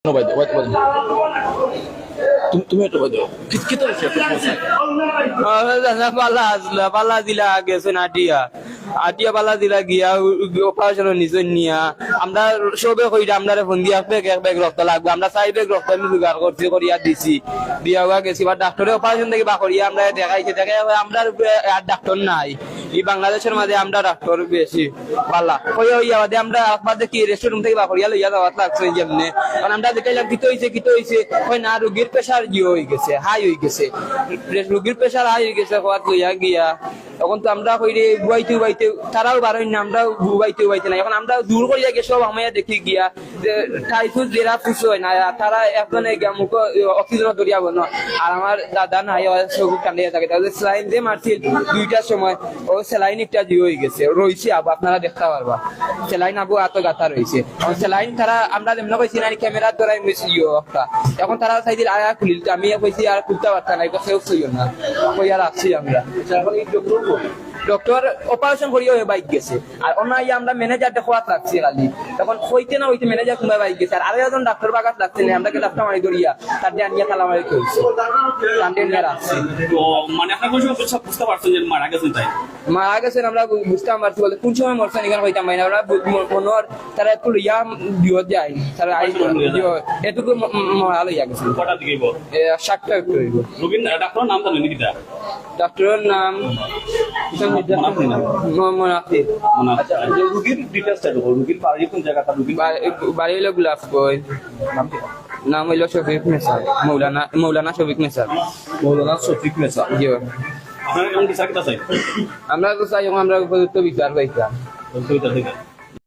No, তুমি একটু বলো কি তো পাল্লা দিলা গেছে আটিয়া আটিয়া পাল্লা দিলা গিয়া অপারেশন নিজে নিয়া আমরা সবে কইরা আমরা ফোন দিয়া এক ব্যাগ রক্ত লাগবে আমরা 4 ব্যাগ রক্ত আমি জোগাড় করছি করিয়া দিছি দিয়া গেছি বা ডাক্তারে অপারেশন থেকে বা করিয়া আমরা দেখাইছি আমরা আর ডাক্তার নাই এই বাংলাদেশের মাঝে আমরা ডাক্তার বেশি পাল্লা কই হইয়া আমরা আপনাদের কি রেস্টুরেন্ট থেকে বা করিয়া লইয়া যাওয়ার লাগছে যেমনে কারণ আমরা দেখাইলাম কি হইছে কই না রোগীর প্রেসার হয়ে গেছে হাই হয়ে গেছে রোগীর প্রেসার হাই হয়ে গেছে হওয়ার লইয়া গিয়া তখন তো আমরা কইরে বুয়াইতে তারাও বারোই না আমরা বুয়াইতে না এখন আমরা দূর করিয়া গেছে সব আমায় দেখি গিয়া যে টাইফুস জেরা ফুস হয় না তারা একজনে মুখ অক্সিজেন ধরিয়া বলো আর আমার দাদা নাই সবুজ কান্দিয়া থাকে তাহলে স্যালাইন দিয়ে মারছিল 2টার সময় ও স্যালাইন একটা দিয়ে হয়ে গেছে রয়েছে আবু আপনারা দেখতে পারবা স্যালাইন আবু এত গাথা রয়েছে স্যালাইন তারা আমরা যেমন কইছি না ক্যামেরা ধরাই একটা এখন তারা সাইডে আয়া খুলিল আমি কইছি আর খুলতে পারতাম না এটা সেও কইও না কই আর আসছি আমরা এখন এই ডক্টর অপারেশন করিয়া বাইক গেছে আর অনাইয়া আমরা ম্যানেজার দেখাত লাগছি খালি তখন হইতে না হইতে ম্যানেজার কুমার বাইক গেছে আর আরেকজন ডাক্তার বাগাত লাগছে না আমরা ডাক্তার মারি ধরিয়া তার দিয়ে আনিয়া তালা মারি কইছে কান্ডে নিয়ে রাখছি মানে আপনার কোন সময় বুঝতে পারছেন যে মারা গেছেন তাই মারা গেছেন আমরা বুঝতে পারছি বলতে কোন সময় মরছেন এখানে হইতাম না আমরা মনোর তারা একটু লইয়া বিহত যায় তারা এটুকু মারা লইয়া গেছে কটা দিকে 7টা একটু হইব রোগীর ডাক্তারের নাম জানেন কি তা ডাক্তারের নাম আচ্ছা রোগীর ডিটেইলস টা রোগীর বাড়ি কোন জায়গাটা রোগীর বাড়ি হলো গোলাপ কই নাম হইল শফিক মেসার মৌলানা শফিক মেসার মৌলানা শফিক মেসা জি আপনারা কেমন বিচার কিতা চাই আমরা তো চাই আমরা উপযুক্ত বিচার পাইতাম বলতে